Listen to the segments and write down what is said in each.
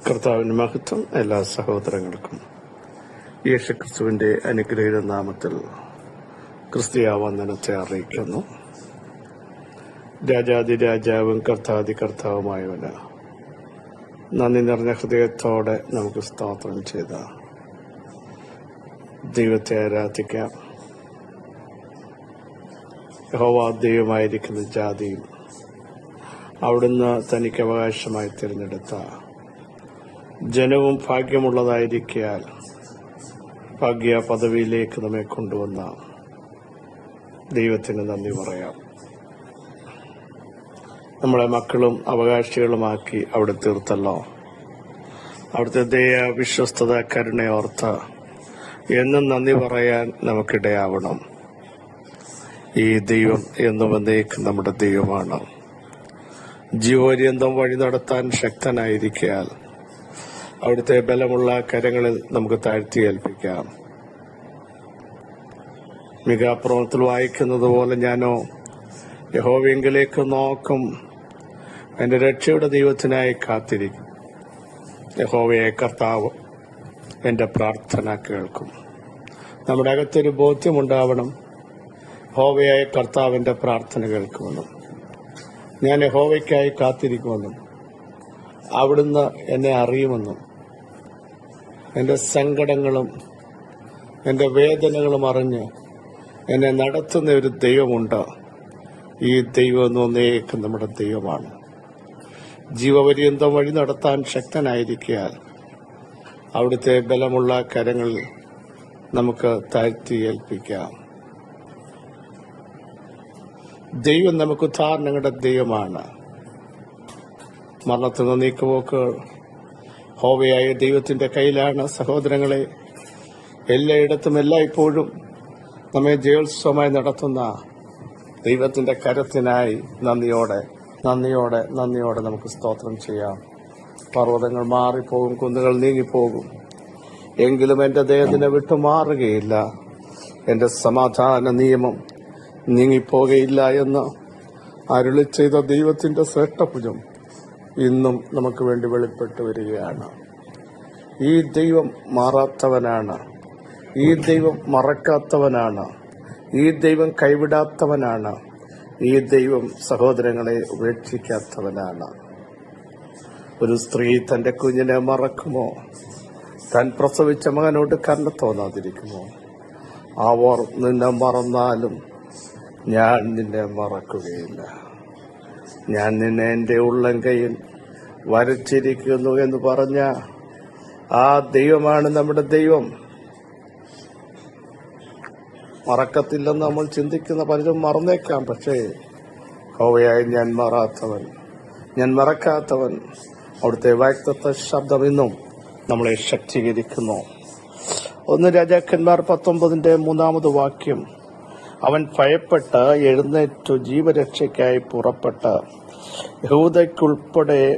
കർത്താവിന് മഹത്വം എല്ലാ സഹോദരങ്ങൾക്കും യേശുക്രിസ്തുവിന്റെ അനുഗ്രഹീത നാമത്തിൽ ക്രിസ്തീയ വന്ദനത്തെ അറിയിക്കുന്നു. രാജാതിരാജാവും കർത്താതി കർത്താവുമായവന് നന്ദി നിറഞ്ഞ ഹൃദയത്തോടെ നമുക്ക് സ്തോത്രം ചെയ്ത ദൈവത്തെ ആരാധിക്കാം. യഹോവ ദൈവമായിരിക്കുന്ന ജാതിയും അവിടുന്ന് തനിക്ക് അവകാശമായി തിരഞ്ഞെടുത്ത ജനവും ഭാഗ്യമുള്ളതായിരിക്കാൻ ഭാഗ്യ പദവിയിലേക്ക് നമ്മെ കൊണ്ടുവന്ന ദൈവത്തിന് നന്ദി പറയാം. നമ്മളെ മക്കളും അവകാശികളുമാക്കി അവിടെ തീർത്തല്ലോ. അവിടുത്തെ ദയ, വിശ്വസ്തത, കരുണയോർത്ത് എന്നും നന്ദി പറയാൻ നമുക്കിടയാവണം. ഈ ദൈവം എന്നും എന്നേക്കും നമ്മുടെ ദൈവമാണ്. ജീവപര്യന്തം വഴി നടത്താൻ ശക്തനായിരിക്കാൻ അവിടുത്തെ ബലമുള്ള കരങ്ങളിൽ നമുക്ക് താഴ്ത്തി ഏൽപ്പിക്കാം. മികാപ്രവണത്തിൽ വായിക്കുന്നത് പോലെ ഞാനോ യഹോവയെങ്കിലേക്ക് നോക്കും, എന്റെ രക്ഷയുടെ ദൈവത്തിനായി കാത്തിരിക്കും. യഹോവയെ കർത്താവ് എന്റെ പ്രാർത്ഥന കേൾക്കും. നമ്മുടെ അകത്തൊരു ബോധ്യമുണ്ടാവണം, യഹോവയായ കർത്താവിന്റെ പ്രാർത്ഥന കേൾക്കുമെന്നും ഞാൻ യഹോവയ്ക്കായി കാത്തിരിക്കുമെന്നും അവിടുന്ന് എന്നെ അറിയുമെന്നും എന്റെ സങ്കടങ്ങളും എന്റെ വേദനകളും അറിഞ്ഞ് എന്നെ നടത്തുന്ന ഒരു ദൈവമുണ്ട്. ഈ ദൈവം എന്നേക്കും നമ്മുടെ ദൈവമാണ്. ജീവപര്യന്തം വഴി നടത്താൻ ശക്തനായിരിക്കാൻ അവിടുത്തെ ബലമുള്ള കരങ്ങളിൽ നമുക്ക് താഴ്ത്തി ഏൽപ്പിക്കാം. ദൈവം നമുക്ക് ഉദ്ധാരണങ്ങളുടെ ദൈവമാണ്. മരണത്തിൽ നിന്ന് നീക്കുപോക്കുകൾ യഹോവയായ ദൈവത്തിന്റെ കയ്യിലാണ്. സഹോദരങ്ങളെ, എല്ലായിടത്തും എല്ലായ്പ്പോഴും നമ്മെ ജയോത്സവമായി നടത്തുന്ന ദൈവത്തിന്റെ കരത്തിനായി നന്ദിയോടെ നന്ദിയോടെ നന്ദിയോടെ നമുക്ക് സ്തോത്രം ചെയ്യാം. പർവ്വതങ്ങൾ മാറിപ്പോകും, കുന്നുകൾ നീങ്ങിപ്പോകും, എങ്കിലും എന്റെ ദൈവത്തിനെ വിട്ടുമാറുകയില്ല. എന്റെ സമാധാന നിയമം നീങ്ങിപ്പോകയില്ല എന്ന് അരുളി ചെയ്ത ദൈവത്തിന്റെ ശ്രേഷ്ഠഭുജം ഇന്നും നമുക്ക് വേണ്ടി വെളിപ്പെട്ടു വരികയാണ്. ഈ ദൈവം മാറാത്തവനാണ്. ഈ ദൈവം മറക്കാത്തവനാണ്. ഈ ദൈവം കൈവിടാത്തവനാണ്. ഈ ദൈവം സഹോദരങ്ങളെ ഉപേക്ഷിക്കാത്തവനാണ്. ഒരു സ്ത്രീ തന്റെ കുഞ്ഞിനെ മറക്കുമോ? താൻ പ്രസവിച്ച മകനോട് കരുണ തോന്നാതിരിക്കുമോ? അവർ നിന്നെ മറന്നാലും ഞാൻ നിന്നെ മറക്കുകയില്ല. ഞാൻ നിന്നെ എന്റെ ഉള്ളംകൈയിൽ വരച്ചിരിക്കുന്നു എന്ന് പറഞ്ഞ ആ ദൈവമാണ് നമ്മുടെ ദൈവം. മറക്കത്തില്ലെന്ന് നമ്മൾ ചിന്തിക്കുന്ന പലരും മറന്നേക്കാം. പക്ഷേ യഹോവയായി ഞാൻ മറക്കാത്തവൻ അവിടുത്തെ വാഗ്ദത്ത ശബ്ദം ഇന്നും നമ്മളെ ശക്തീകരിക്കുന്നു. 1 രാജാക്കന്മാർ 19 വാക്യം. അവൻ ഭയപ്പെട്ട് എഴുന്നേറ്റു ജീവരക്ഷയ്ക്കായി പുറപ്പെട്ട് യഹൂദയ്ക്കുൾപ്പെടെ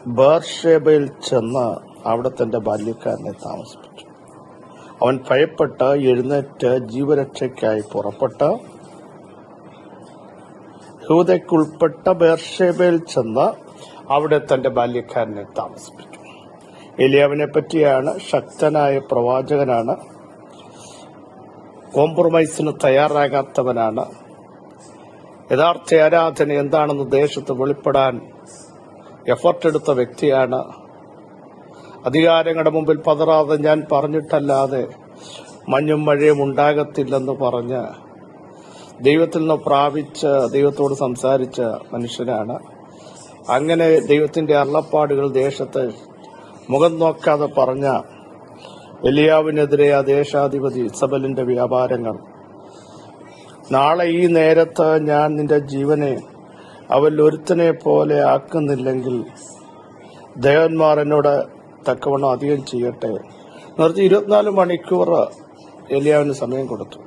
ബേർഷേബയിൽ ചെന്ന് അവിടെ തന്റെ ബാല്യക്കാരനെ താമസിപ്പിച്ചു. അവൻ ഭയപ്പെട്ട് എഴുന്നേറ്റ് ജീവരക്ഷയ്ക്കായി പുറപ്പെട്ട് യഹൂദയ്ക്കുൾപ്പെട്ട ബേർഷേബയിൽ ചെന്ന് അവിടെ തന്റെ ബാല്യക്കാരനെ താമസിപ്പിച്ചു. ഏലിയാവിനെ പറ്റിയാണ്. ശക്തനായ പ്രവാചകനാണ്. കോംപ്രമൈസിന് തയ്യാറാകാത്തവനാണ്. യഥാർത്ഥ ആരാധന എന്താണെന്ന് ദേശത്ത് വെളിപ്പെടാൻ എഫർട്ട് എടുത്ത വ്യക്തിയാണ്. അധികാരങ്ങളുടെ മുമ്പിൽ പതറാതെ ഞാൻ പറഞ്ഞിട്ടല്ലാതെ മഞ്ഞും മഴയും ഉണ്ടാകത്തില്ലെന്ന് പറഞ്ഞ് ദൈവത്തിൽ നിന്ന് പ്രാപിച്ച് ദൈവത്തോട് സംസാരിച്ച മനുഷ്യനാണ്. അങ്ങനെ ദൈവത്തിന്റെ അരുളപ്പാടുകൾ ദേശത്ത് മുഖം നോക്കാതെ പറഞ്ഞ എലിയാവിനെതിരെ ആ ദേശാധിപതി ഇസബലിന്റെ വ്യാപാരങ്ങൾ. നാളെ ഈ നേരത്ത് ഞാൻ നിന്റെ ജീവനെ അവരിൽ ഒരുത്തനെ പോലെ ആക്കുന്നില്ലെങ്കിൽ ദേവന്മാർ എന്നോട് തക്കവണ്ണം അധികം ചെയ്യട്ടെ. നിർത്തി 24 മണിക്കൂർ എലിയാവിന് സമയം കൊടുത്തു.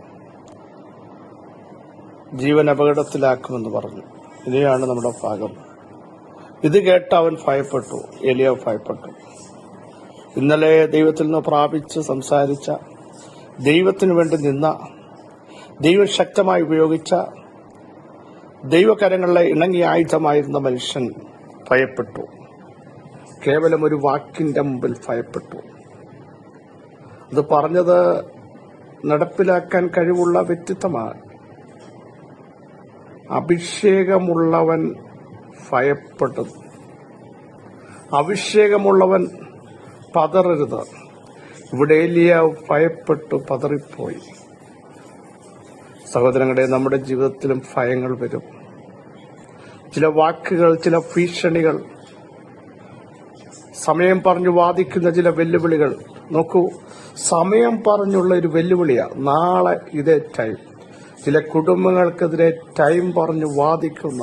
ജീവൻ അപകടത്തിലാക്കുമെന്ന് പറഞ്ഞു. ഇനിയാണ് നമ്മുടെ ഭാഗം. ഇത് കേട്ട് അവൻ ഭയപ്പെട്ടു. എലിയാവ് ഭയപ്പെട്ടു. ഇന്നലെ ദൈവത്തിൽ നിന്ന് പ്രാപിച്ച് സംസാരിച്ച, ദൈവത്തിനു വേണ്ടി നിന്ന, ദൈവം ശക്തമായി ഉപയോഗിച്ച, ദൈവകരങ്ങളിലെ ഇണങ്ങിയ ആയുധമായിരുന്ന മനുഷ്യൻ ഭയപ്പെട്ടു. കേവലം ഒരു വാക്കിന്റെ മുമ്പിൽ ഭയപ്പെട്ടു. അത് പറഞ്ഞത് നടപ്പിലാക്കാൻ കഴിവുള്ള വ്യക്തിത്വമാണ്. അഭിഷേകമുള്ളവൻ ഭയപ്പെടുന്നു. അഭിഷേകമുള്ളവൻ പതറരുത്. ഇവിടെ ഏലിയാവ് ഭയപ്പെട്ടു പതറിപ്പോയി. സഹോദരങ്ങളെ, നമ്മുടെ ജീവിതത്തിലും ഭയങ്ങൾ വരും. ചില വാക്കുകൾ, ചില ഭീഷണികൾ, സമയം പറഞ്ഞു വാദിക്കുന്ന ചില വെല്ലുവിളികൾ. നോക്കൂ, സമയം പറഞ്ഞുള്ള ഒരു വെല്ലുവിളിയാ. നാളെ ഇതേ ടൈം. ചില കുടുംബങ്ങൾക്കെതിരെ ടൈം പറഞ്ഞു വാദിക്കുന്ന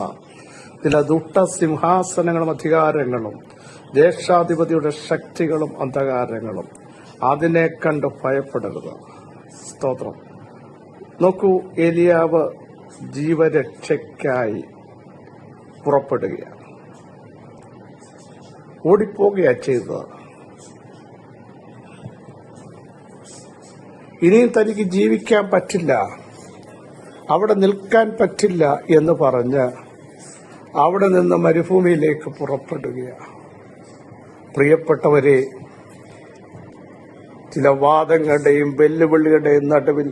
ചില ദുഷ്ട സിംഹാസനങ്ങളും അധികാരങ്ങളും ദേശാധിപതിയുടെ ശക്തികളും അന്ധകാരങ്ങളും. അതിനെ കണ്ട് ഭയപ്പെടരുത്. സ്തോത്രം. നോക്കൂ, ഏലിയാവ് ജീവരക്ഷയ്ക്കായി പുറപ്പെടുകയാണ്. ഓടിപ്പോകുകയാ ചെയ്തത്. ഇനിയും തനിക്ക് ജീവിക്കാൻ പറ്റില്ല, അവിടെ നിൽക്കാൻ പറ്റില്ല എന്ന് പറഞ്ഞ് അവിടെ നിന്ന് മരുഭൂമിയിലേക്ക് പുറപ്പെടുകയാണ്. പ്രിയപ്പെട്ടവരെ, ചില വാദങ്ങളുടെയും വെല്ലുവിളികളുടെയും നടുവിൽ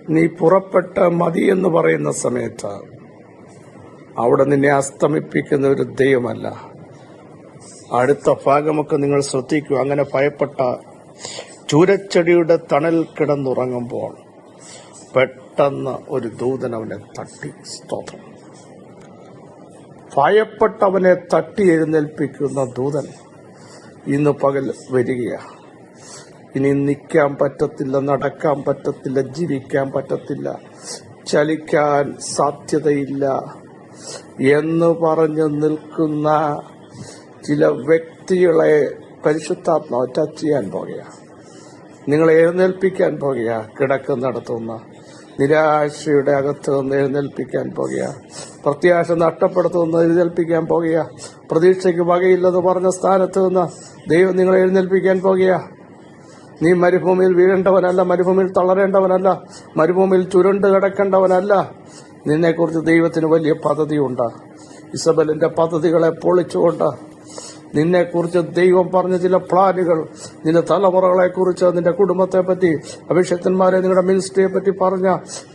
നീ പുറപ്പെട്ട മതി എന്ന് പറയുന്ന സമയത്ത് അവിടെ നിന്നെ അസ്തമിപ്പിക്കുന്ന ഒരു ദൈവമല്ല. അടുത്ത ഭാഗമൊക്കെ നിങ്ങൾ ശ്രദ്ധിക്കൂ. അങ്ങനെ ഭയപ്പെട്ട ചൂരച്ചെടിയുടെ തണൽ കിടന്നുറങ്ങുമ്പോൾ പെട്ടെന്ന് ഒരു ദൂതൻ അവനെ തട്ടി. സ്തോത്രം. ഭയപ്പെട്ടവനെ തട്ടി എഴുന്നേൽപ്പിക്കുന്ന ദൂതൻ ഇന്ന് പകൽ വരികയാണ്. ഇനി നിൽക്കാൻ പറ്റത്തില്ല, നടക്കാൻ പറ്റത്തില്ല, ജീവിക്കാൻ പറ്റത്തില്ല, ചലിക്കാൻ സാധ്യതയില്ല എന്ന് പറഞ്ഞു നിൽക്കുന്ന ചില വ്യക്തികളെ പരിശുദ്ധാത്മാവ് ടച്ച് ചെയ്യാൻ പോകുകയാണ്. നിങ്ങളെ എഴുന്നേൽപ്പിക്കാൻ പോകുകയാണ്. കിടക്കുന്നിടത്തുനിന്ന് നിരാശയുടെ അകത്ത് നിന്ന് എഴുന്നേൽപ്പിക്കാൻ പോകുകയാണ്. പ്രത്യാശ നഷ്ടപ്പെടുത്തുന്ന എഴുന്നേൽപ്പിക്കാൻ പോകുകയാണ്. പ്രതീക്ഷയ്ക്ക് വകയില്ലെന്ന് പറഞ്ഞ സ്ഥാനത്ത് നിന്ന് ദൈവം നിങ്ങളെ എഴുന്നേൽപ്പിക്കാൻ പോകുകയാണ്. നീ മരുഭൂമിയിൽ വീഴേണ്ടവനല്ല, മരുഭൂമിയിൽ തളരേണ്ടവനല്ല, മരുഭൂമിയിൽ ചുരുണ്ട് കിടക്കേണ്ടവനല്ല. നിന്നെക്കുറിച്ച് ദൈവത്തിന് വലിയ പദ്ധതിയുണ്ട്. ഇസബലിന്റെ പദ്ധതികളെ പൊളിച്ചുകൊണ്ട് നിന്നെക്കുറിച്ച് ദൈവം പറഞ്ഞ ചില പ്ലാനുകൾ, നിന്റെ തലമുറകളെക്കുറിച്ച്, നിന്റെ കുടുംബത്തെപ്പറ്റി, അഭിഷക്തന്മാരെ, നിങ്ങളുടെ മിനിസ്ട്രിയെ പറ്റി പറഞ്ഞ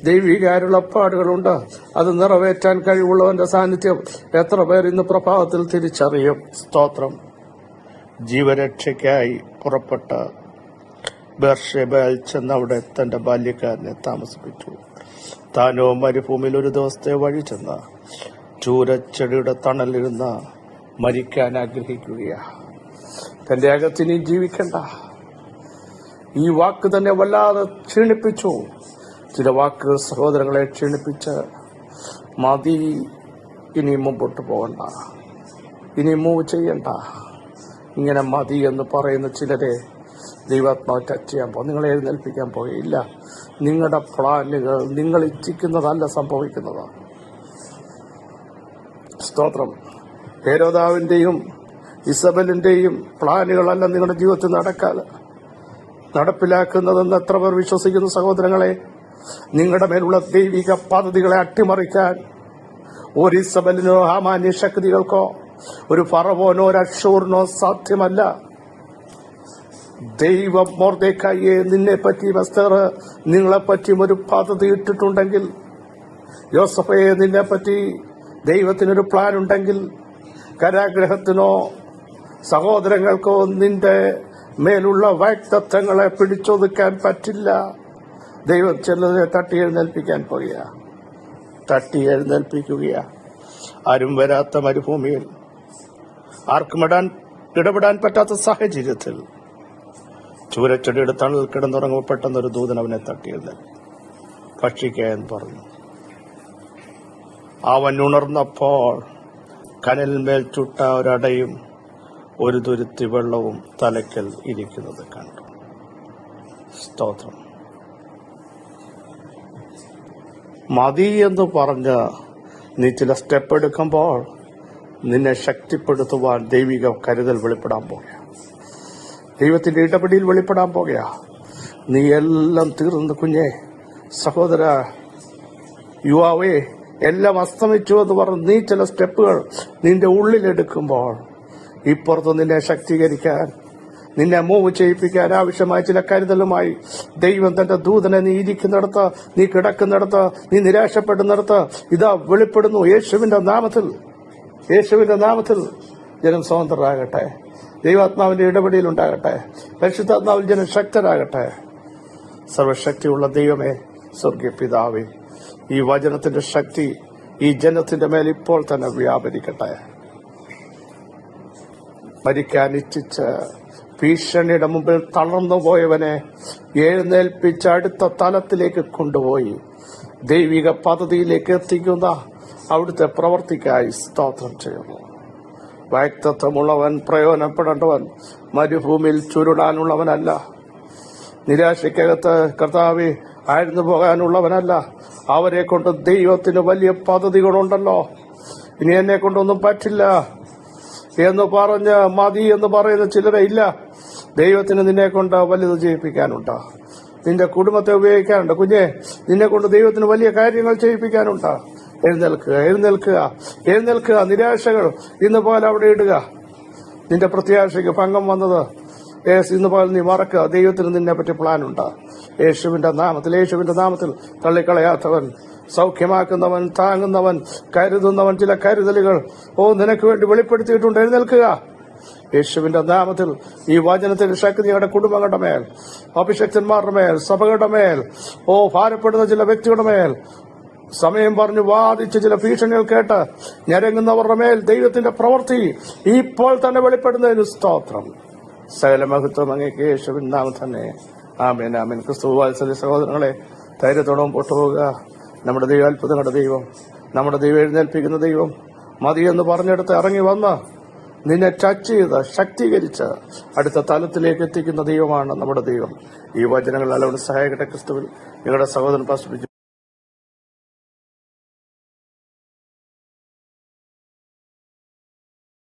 ദൈവിക അരുളപ്പാടുകളുണ്ട്. അത് നിറവേറ്റാൻ കഴിവുള്ളവന്റെ സാന്നിധ്യം എത്ര പേർ ഇന്ന് പ്രഭാതത്തിൽ തിരിച്ചറിയും. സ്തോത്രം. ജീവരക്ഷയ്ക്കായി പുറപ്പെട്ട ബേർഷേബയിൽ ചെന്ന് അവിടെ തന്റെ ബാല്യക്കാരനെ താമസിപ്പിച്ചു. താനോ മരുഭൂമിയിൽ ഒരു ദിവസത്തെ വഴി ചെന്ന് ചൂരച്ചെടിയുടെ തണലിരുന്ന് മരിക്കാൻ ആഗ്രഹിക്കുകയാണ്. തന്റെ അകത്തിനി ജീവിക്കണ്ട. ഈ വാക്ക് തന്നെ വല്ലാതെ ക്ഷീണിപ്പിച്ചു. ചില വാക്കുകൾ സഹോദരങ്ങളെ ക്ഷീണിപ്പിച്ച് മതി, ഇനി മുമ്പോട്ട് പോകണ്ട, ഇനി മൂവ് ചെയ്യണ്ട, ഇങ്ങനെ മതി എന്ന് പറയുന്ന ചിലരെ ദൈവാത്മാവ് ടച്ച് ചെയ്യാൻ പോകും. നിങ്ങളെ എഴുന്നേൽപ്പിക്കാൻ പോയില്ല. നിങ്ങളുടെ പ്ലാനുകൾ നിങ്ങൾ ഇച്ഛിക്കുന്നതല്ല സംഭവിക്കുന്നത്. സ്തോത്രം. ഹേരോദാവിന്റെയും ഇസബലിന്റെയും പ്ലാനുകളല്ല നിങ്ങളുടെ ജീവിതത്തിൽ നടപ്പിലാക്കുന്നതെന്ന് എത്ര പേർ വിശ്വസിക്കുന്നു? സഹോദരങ്ങളെ, നിങ്ങളുടെ മേലുള്ള ദൈവിക പദ്ധതികളെ അട്ടിമറിക്കാൻ ഒരു ഇസബലിനോ ഹാമാന്യ ശക്തികൾക്കോ ഒരു ഫറവോനോ ഒരു അശ്ശൂറിനോ സാധ്യമല്ല. ദൈവം മൊർദെഖായിയെ, നിന്നെപ്പറ്റി എസ്തർ, നിങ്ങളെപ്പറ്റിയും ഒരു പദ്ധതി ഇട്ടിട്ടുണ്ടെങ്കിൽ, യോസഫയെ നിന്നെപ്പറ്റി ദൈവത്തിനൊരു പ്ലാൻ ഉണ്ടെങ്കിൽ, കരാഗ്രഹത്തിനോ സഹോദരങ്ങൾക്കോ നിന്റെ മേലുള്ള വാഗ്ദത്തങ്ങളെ പിടിച്ചൊതുക്കാൻ പറ്റില്ല. ദൈവം ചിലതിനെ തട്ടി എഴുന്നേൽപ്പിക്കാൻ എഴുന്നേൽപ്പിക്കുകയാ. ആരും വരാത്ത മരുഭൂമിയിൽ, ആർക്കും ഇടപെടാൻ പറ്റാത്ത സാഹചര്യത്തിൽ ചൂരച്ചെടിയുടെ തണൽ കിടന്നുറങ്ങുമ്പോൾ പെട്ടെന്നൊരു ദൂതൻ അവനെ തട്ടിയത് ഭക്ഷിക്കാൻ പറഞ്ഞു. അവൻ ഉണർന്നപ്പോൾ കനലിന്മേൽ ചുട്ട ഒരടയും ഒരു തുരുത്തി വെള്ളവും തലയ്ക്കൽ ഇരിക്കുന്നത് കണ്ടു. സ്തോത്രം. മതി എന്ന് പറഞ്ഞ് നീ ചില സ്റ്റെപ്പ് എടുക്കുമ്പോൾ നിന്നെ ശക്തിപ്പെടുത്തുവാൻ ദൈവിക കരുതൽ വെളിപ്പെടാൻ പോകുക, ദൈവത്തിന്റെ ഇടപെടിയിൽ വെളിപ്പെടാൻ പോകുക. നീ എല്ലാം തീർന്ന് കുഞ്ഞെ, സഹോദര, യുവാവേ, എല്ലാം അസ്തമിച്ചു എന്ന് പറഞ്ഞ് നീ ചില സ്റ്റെപ്പുകൾ നിന്റെ ഉള്ളിലെടുക്കുമ്പോൾ ഇപ്പുറത്ത് നിന്നെ ശക്തീകരിക്കാൻ, നിന്നെ മൂവ് ചെയ്യിപ്പിക്കാൻ ആവശ്യമായ ചില കരുതലുമായി ദൈവം തന്റെ ദൂതനെ നീ ഇരിക്കുന്നിടത്ത്, നീ കിടക്കുന്നിടത്ത്, നീ നിരാശപ്പെടുന്നിടത്ത് ഇതാ വെളിപ്പെടുന്നു. യേശുവിന്റെ നാമത്തിൽ, യേശുവിന്റെ നാമത്തിൽ ജനം സ്വതന്ത്രരാകട്ടെ. ദൈവാത്മാവിന്റെ ഇടപെടൽ ഉണ്ടാകട്ടെ. പരിശുദ്ധാത്മാവിൽ ജനം ശക്തരാകട്ടെ. സർവശക്തിയുള്ള ദൈവമേ, സ്വർഗീയ പിതാവേ, ഈ വചനത്തിന്റെ ശക്തി ഈ ജനത്തിന്റെ മേൽ ഇപ്പോൾ തന്നെ വ്യാപരിക്കട്ടെ. മരിക്കാൻ ഇച്ഛിച്ച് ഭീഷണിയുടെ മുമ്പിൽ തളർന്നു പോയവനെ എഴുന്നേൽപ്പിച്ച് അടുത്ത തലത്തിലേക്ക് കൊണ്ടുപോയി ദൈവിക പദ്ധതിയിലേക്ക് എത്തിക്കുന്ന അവിടുത്തെ പ്രവർത്തിക്കായി സ്തോത്രം ചെയ്യുന്നു. വ്യക്തിത്വമുള്ളവൻ, പ്രയോജനപ്പെടേണ്ടവൻ, മരുഭൂമിയിൽ ചുരുടാനുള്ളവനല്ല. നിരാശയ്ക്കകത്ത് കർത്താവേ ആഴ്ന്നു പോകാനുള്ളവനല്ല. അവരെ കൊണ്ട് ദൈവത്തിന് വലിയ പദ്ധതികളുണ്ടല്ലോ. ഇനി എന്നെ കൊണ്ടൊന്നും പറ്റില്ല എന്ന് പറഞ്ഞ് മതി എന്ന് പറയുന്ന ചിലരെ ഇല്ല. ദൈവത്തിന് നിന്നെ കൊണ്ട് വലുത് ചെയ്യിപ്പിക്കാനുണ്ട്. നിന്റെ കുടുംബത്തെ ഉപയോഗിക്കാനുണ്ട്. കുഞ്ഞെ, നിന്നെ കൊണ്ട് ദൈവത്തിന് വലിയ കാര്യങ്ങൾ ചെയ്യിപ്പിക്കാനുണ്ട്. എഴുന്നേൽക്കുക, എഴുന്നേൽക്കുക, എഴുന്നേൽക്കുക. നിരാശകൾ ഇന്ന് പോലെ അവിടെ ഇടുക. നിന്റെ പ്രത്യാശയ്ക്ക് ഭംഗം വന്നത് ഇന്ന് പോലെ നീ മറക്കുക. ദൈവത്തിന് നിന്നെ പറ്റി പ്ലാനുണ്ട്. യേശുവിന്റെ നാമത്തിൽ, യേശുവിന്റെ നാമത്തിൽ തള്ളിക്കളയാത്തവൻ, സൗഖ്യമാക്കുന്നവൻ, താങ്ങുന്നവൻ, കരുതുന്നവൻ ചില കരുതലുകൾ നിനക്ക് വേണ്ടി വെളിപ്പെടുത്തിയിട്ടുണ്ട്. എഴുന്നേൽക്കുക. യേശുവിന്റെ നാമത്തിൽ ഈ വചനത്തിന്റെ ശക്തി നിങ്ങളുടെ കുടുംബങ്ങളുടെ മേൽ, അഭിഷക്തന്മാരുടെ മേൽ, സഭകളുടെ മേൽ, ഭാരപ്പെടുന്ന ചില വ്യക്തികളുടെ മേൽ, സമയം പറഞ്ഞു വാദിച്ച് ചില ഭീഷണികൾ കേട്ട് ഞരങ്ങുന്നവരുടെ മേൽ ദൈവത്തിന്റെ പ്രവൃത്തി ഇപ്പോൾ തന്നെ വെളിപ്പെടുന്നതിന് സ്തോത്രം. സകല മഹത്വം അങ്ങേക്ക് യേശുവിൻ നാമം തന്നെ. ആമേൻ, ആമേൻ. ക്രിസ്തു വാത്സല്യ സഹോദരങ്ങളെ, ധൈര്യത്തോടും പൊട്ടുപോകുക. നമ്മുടെ ദൈവം അത്ഭുതങ്ങളുടെ ദൈവം, നമ്മുടെ ദൈവം എഴുന്നേൽപ്പിക്കുന്ന ദൈവം, മതിയെന്ന് പറഞ്ഞെടുത്ത് ഇറങ്ങി വന്ന് നിന്നെ ടച്ച് ചെയ്ത് ശക്തീകരിച്ച് അടുത്ത തലത്തിലേക്ക് എത്തിക്കുന്ന ദൈവമാണ് നമ്മുടെ ദൈവം. ഈ വചനങ്ങൾ നല്ലവണ്ണം സഹായിക്കട്ടെ. ക്രിസ്തുവിൽ നിങ്ങളുടെ സഹോദരൻ പാസ്റ്റർ